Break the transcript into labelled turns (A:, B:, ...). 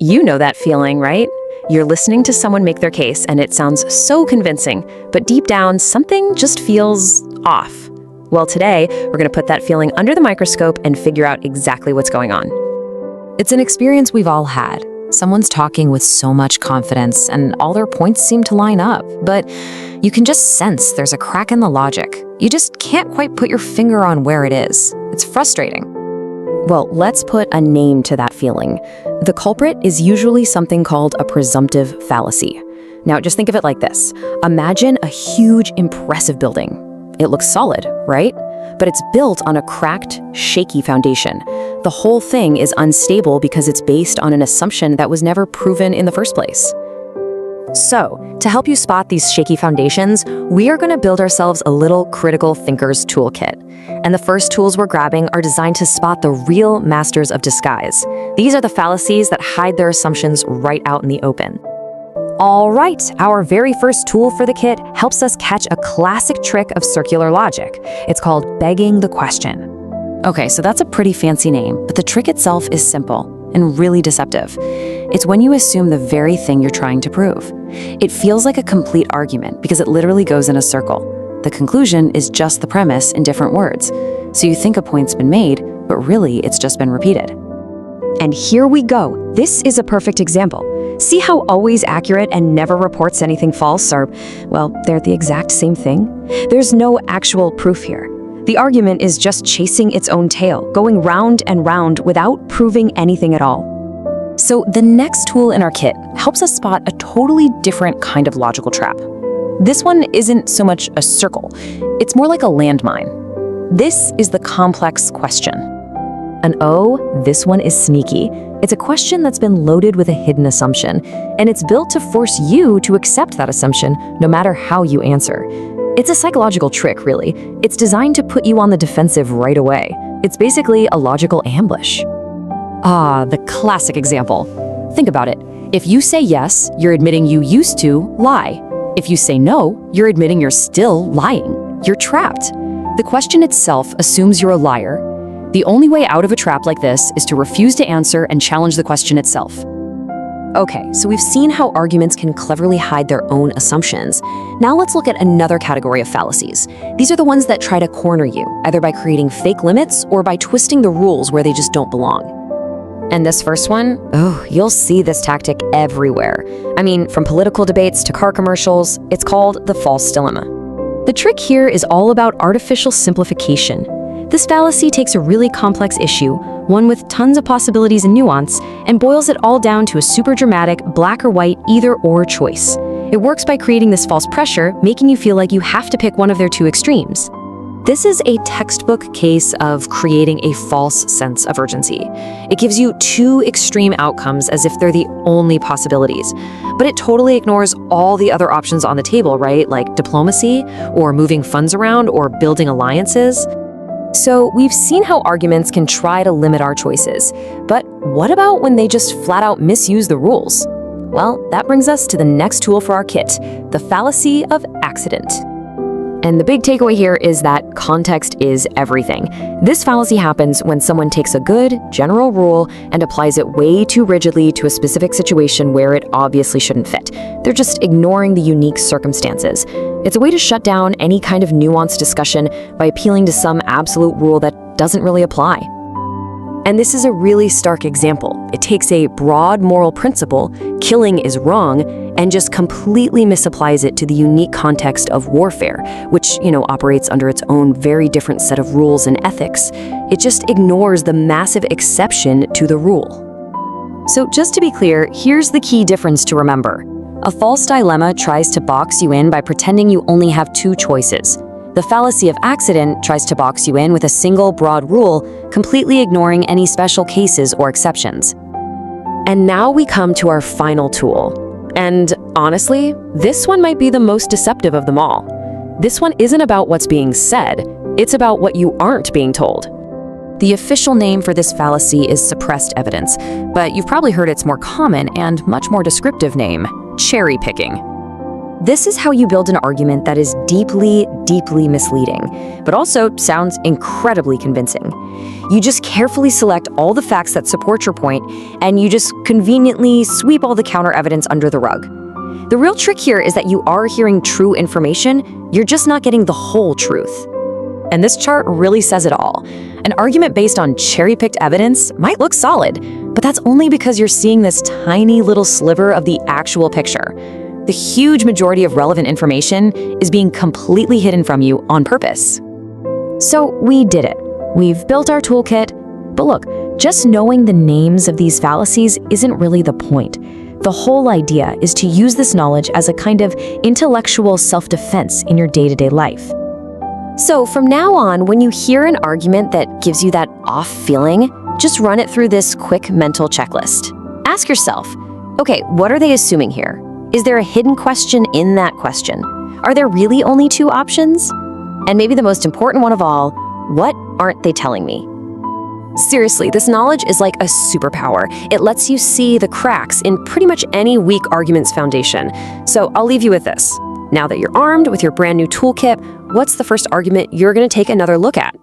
A: You know that feeling, right? You're listening to someone make their case and it sounds so convincing, but deep down, something just feels off. Well, today, we're going to put that feeling under the microscope and figure out exactly what's going on.
B: It's an experience we've all had. Someone's talking with so much confidence and all their points seem to line up, but you can just sense there's a crack in the logic. You just can't quite put your finger on where it is. It's frustrating.
A: Well, let's put a name to that feeling. The culprit is usually something called a presumptive fallacy. Now, just think of it like this. Imagine a huge, impressive building. It looks solid, right? But it's built on a cracked, shaky foundation. The whole thing is unstable because it's based on an assumption that was never proven in the first place. So, to help you spot these shaky foundations, we are going to build ourselves a little critical thinker's toolkit. And the first tools we're grabbing are designed to spot the real masters of disguise. These are the fallacies that hide their assumptions right out in the open. All right, our very first tool for the kit helps us catch a classic trick of circular logic. It's called begging the question. Okay, so that's a pretty fancy name, but the trick itself is simple and really deceptive. It's when you assume the very thing you're trying to prove. It feels like a complete argument because it literally goes in a circle. The conclusion is just the premise in different words. So you think a point's been made, but really it's just been repeated.
C: And here we go. This is a perfect example. See how always accurate and never reports anything false are, well, they're the exact same thing? There's no actual proof here. The argument is just chasing its own tail, going round and round without proving anything at all.
A: So the next tool in our kit helps us spot a totally different kind of logical trap. This one isn't so much a circle, it's more like a landmine. This is the complex question. And oh, this one is sneaky. It's a question that's been loaded with a hidden assumption, and it's built to force you to accept that assumption no matter how you answer. It's a psychological trick, really. It's designed to put you on the defensive right away. It's basically a logical ambush. Ah, the classic example. Think about it. If you say yes, you're admitting you used to lie. If you say no, you're admitting you're still lying. You're trapped. The question itself assumes you're a liar. The only way out of a trap like this is to refuse to answer and challenge the question itself. Okay, so we've seen how arguments can cleverly hide their own assumptions. Now let's look at another category of fallacies. These are the ones that try to corner you, either by creating fake limits or by twisting the rules where they just don't belong. And this first one, you'll see this tactic everywhere. I mean, from political debates to car commercials, it's called the false dilemma. The trick here is all about artificial simplification. This fallacy takes a really complex issue, one with tons of possibilities and nuance, and boils it all down to a super dramatic black or white either-or choice. It works by creating this false pressure, making you feel like you have to pick one of their two extremes. This is a textbook case of creating a false sense of urgency. It gives you two extreme outcomes as if they're the only possibilities. But it totally ignores all the other options on the table, right? Like diplomacy, or moving funds around, or building alliances. So we've seen how arguments can try to limit our choices. But what about when they just flat out misuse the rules? Well, that brings us to the next tool for our kit, the fallacy of accident. And the big takeaway here is that context is everything. This fallacy happens when someone takes a good, general rule and applies it way too rigidly to a specific situation where it obviously shouldn't fit. They're just ignoring the unique circumstances. It's a way to shut down any kind of nuanced discussion by appealing to some absolute rule that doesn't really apply. And this is a really stark example. It takes a broad moral principle, killing is wrong, and just completely misapplies it to the unique context of warfare, which, operates under its own very different set of rules and ethics. It just ignores the massive exception to the rule. So just to be clear, here's the key difference to remember. A false dilemma tries to box you in by pretending you only have two choices. The fallacy of accident tries to box you in with a single broad rule, completely ignoring any special cases or exceptions. And now we come to our final tool. And honestly, this one might be the most deceptive of them all. This one isn't about what's being said, it's about what you aren't being told. The official name for this fallacy is suppressed evidence, but you've probably heard its more common and much more descriptive name, cherry picking.
C: This is how you build an argument that is deeply, deeply misleading, but also sounds incredibly convincing. You just carefully select all the facts that support your point, and you just conveniently sweep all the counter evidence under the rug. The real trick here is that you are hearing true information, you're just not getting the whole truth.
A: And this chart really says it all. An argument based on cherry-picked evidence might look solid, but that's only because you're seeing this tiny little sliver of the actual picture. The huge majority of relevant information is being completely hidden from you on purpose.
C: So we did it. We've built our toolkit, but look, just knowing the names of these fallacies isn't really the point. The whole idea is to use this knowledge as a kind of intellectual self-defense in your day-to-day life. So from now on, when you hear an argument that gives you that off feeling, just run it through this quick mental checklist. Ask yourself, okay, what are they assuming here? Is there a hidden question in that question? Are there really only two options? And maybe the most important one of all, what aren't they telling me? Seriously, this knowledge is like a superpower. It lets you see the cracks in pretty much any weak argument's foundation. So I'll leave you with this. Now that you're armed with your brand new toolkit, what's the first argument you're going to take another look at?